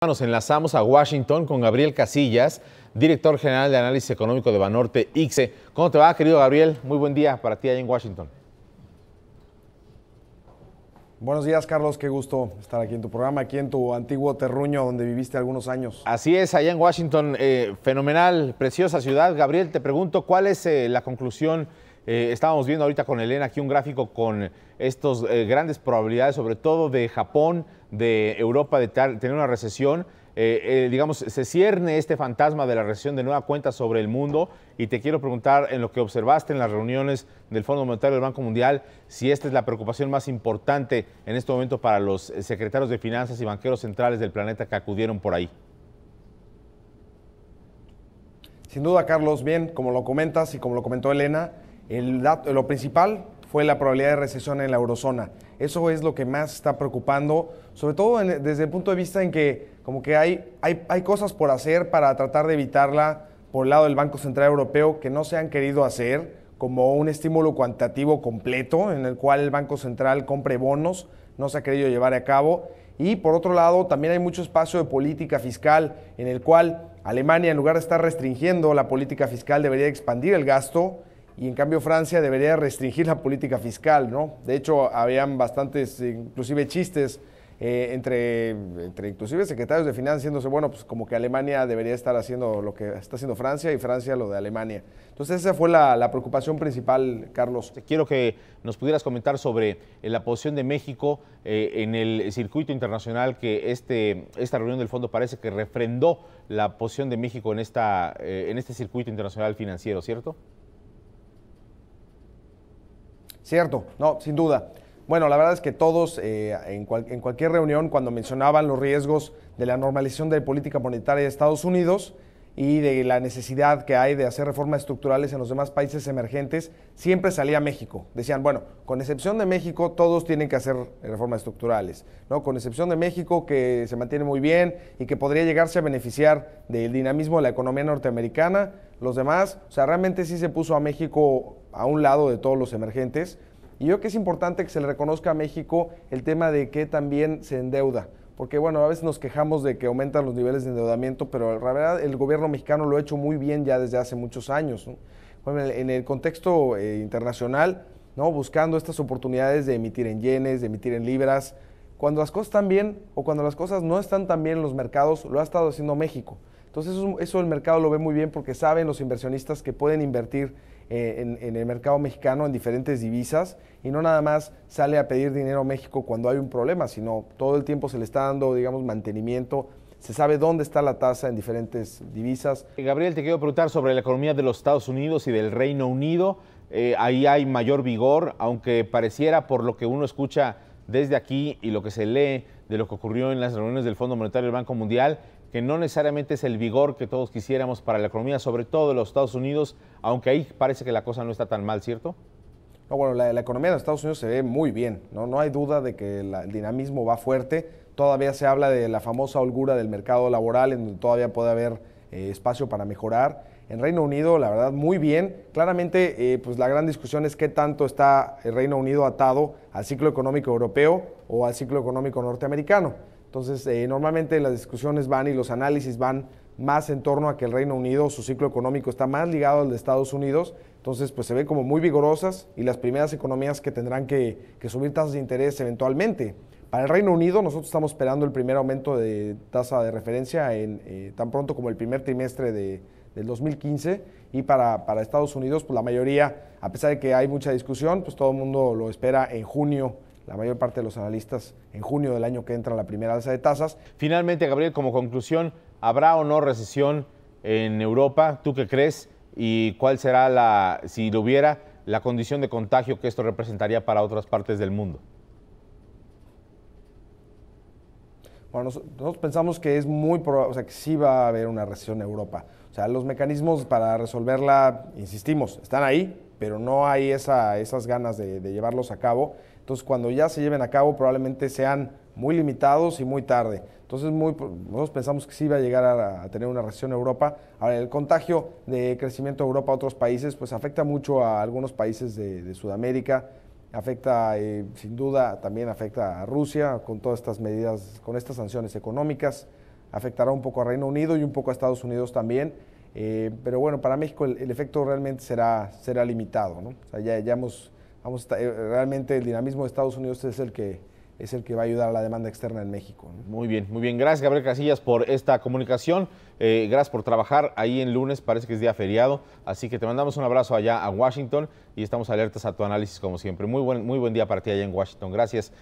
Nos enlazamos a Washington con Gabriel Casillas, director general de análisis económico de Banorte ICSE. ¿Cómo te va, querido Gabriel? Muy buen día para ti allá en Washington. Buenos días, Carlos. Qué gusto estar aquí en tu programa, aquí en tu antiguo terruño donde viviste algunos años. Así es, allá en Washington, fenomenal, preciosa ciudad. Gabriel, te pregunto, ¿cuál es la conclusión? Estábamos viendo ahorita con Elena aquí un gráfico con estos grandes probabilidades, sobre todo de Japón, de Europa, de tener una recesión. Digamos, se cierne este fantasma de la recesión de nueva cuenta sobre el mundo, y te quiero preguntar, en lo que observaste en las reuniones del Fondo Monetario del Banco Mundial, si esta es la preocupación más importante en este momento para los secretarios de finanzas y banqueros centrales del planeta que acudieron por ahí. Sin duda, Carlos, bien, como lo comentas y como lo comentó Elena, lo principal fue la probabilidad de recesión en la eurozona. Eso es lo que más está preocupando, sobre todo desde el punto de vista en que como que hay cosas por hacer para tratar de evitarla por el lado del Banco Central Europeo que no se han querido hacer, como un estímulo cuantitativo completo en el cual el Banco Central compre bonos, no se ha querido llevar a cabo. Y por otro lado, también hay mucho espacio de política fiscal en el cual Alemania, en lugar de estar restringiendo la política fiscal, debería expandir el gasto, y en cambio Francia debería restringir la política fiscal, ¿no? De hecho, habían bastantes, inclusive chistes, entre inclusive secretarios de finanzas diciéndose, bueno, pues como que Alemania debería estar haciendo lo que está haciendo Francia y Francia lo de Alemania. Entonces esa fue la preocupación principal, Carlos. Quiero que nos pudieras comentar sobre la posición de México en el circuito internacional, que esta reunión del fondo parece que refrendó la posición de México en este circuito internacional financiero, ¿cierto? Cierto, no, sin duda. Bueno, la verdad es que todos en cualquier reunión, cuando mencionaban los riesgos de la normalización de política monetaria de Estados Unidos y de la necesidad que hay de hacer reformas estructurales en los demás países emergentes, siempre salía México. Decían, bueno, con excepción de México, todos tienen que hacer reformas estructurales, ¿no? Con excepción de México, que se mantiene muy bien y que podría llegarse a beneficiar del dinamismo de la economía norteamericana, los demás, o sea, realmente sí se puso a México a un lado de todos los emergentes. Y yo creo que es importante que se le reconozca a México el tema de que también se endeuda, porque bueno, a veces nos quejamos de que aumentan los niveles de endeudamiento, pero la verdad el gobierno mexicano lo ha hecho muy bien ya desde hace muchos años, ¿no? Bueno, en el contexto internacional, ¿no? Buscando estas oportunidades de emitir en yenes, de emitir en libras, cuando las cosas están bien o cuando las cosas no están tan bien en los mercados, lo ha estado haciendo México. Entonces eso el mercado lo ve muy bien porque saben los inversionistas que pueden invertir en el mercado mexicano en diferentes divisas, y no nada más sale a pedir dinero a México cuando hay un problema, sino todo el tiempo se le está dando, digamos, mantenimiento, se sabe dónde está la tasa en diferentes divisas. Gabriel, te quiero preguntar sobre la economía de los Estados Unidos y del Reino Unido. Ahí hay mayor vigor, aunque pareciera, por lo que uno escucha desde aquí y lo que se lee de lo que ocurrió en las reuniones del Fondo Monetario del Banco Mundial, que no necesariamente es el vigor que todos quisiéramos para la economía, sobre todo de los Estados Unidos, aunque ahí parece que la cosa no está tan mal, ¿cierto? No, bueno, la economía de los Estados Unidos se ve muy bien, ¿no? No hay duda de que el dinamismo va fuerte. Todavía se habla de la famosa holgura del mercado laboral, en donde todavía puede haber espacio para mejorar. En Reino Unido, la verdad, muy bien. Claramente, pues la gran discusión es qué tanto está el Reino Unido atado al ciclo económico europeo o al ciclo económico norteamericano. Entonces, normalmente las discusiones van y los análisis van más en torno a que el Reino Unido, su ciclo económico está más ligado al de Estados Unidos. Entonces, pues se ven como muy vigorosas y las primeras economías que tendrán que subir tasas de interés eventualmente. Para el Reino Unido, nosotros estamos esperando el primer aumento de tasa de referencia tan pronto como el primer trimestre del 2015, y para Estados Unidos, pues la mayoría, a pesar de que hay mucha discusión, pues todo el mundo lo espera en junio. La mayor parte de los analistas en junio del año que entra la primera alza de tasas. Finalmente, Gabriel, como conclusión, ¿habrá o no recesión en Europa? ¿Tú qué crees? ¿Y cuál será, si lo hubiera, la condición de contagio que esto representaría para otras partes del mundo? Bueno, nosotros pensamos que es muy probable, o sea, que sí va a haber una recesión en Europa. O sea, los mecanismos para resolverla, insistimos, están ahí, pero no hay esas ganas de llevarlos a cabo. Entonces, cuando ya se lleven a cabo, probablemente sean muy limitados y muy tarde. Entonces, nosotros pensamos que sí va a llegar a tener una recesión en Europa. Ahora, el contagio de crecimiento de Europa a otros países, pues afecta mucho a algunos países de Sudamérica, afecta, sin duda, también afecta a Rusia con todas estas medidas, con estas sanciones económicas. afectará un poco a Reino Unido y un poco a Estados Unidos también. Pero bueno, para México el efecto realmente será limitado, ¿no? O sea, realmente el dinamismo de Estados Unidos es el que va a ayudar a la demanda externa en México, ¿no? Muy bien, muy bien. Gracias, Gabriel Casillas, por esta comunicación. Gracias por trabajar ahí en lunes, parece que es día feriado. Así que te mandamos un abrazo allá a Washington y estamos alertas a tu análisis como siempre. Muy buen día para ti allá en Washington. Gracias.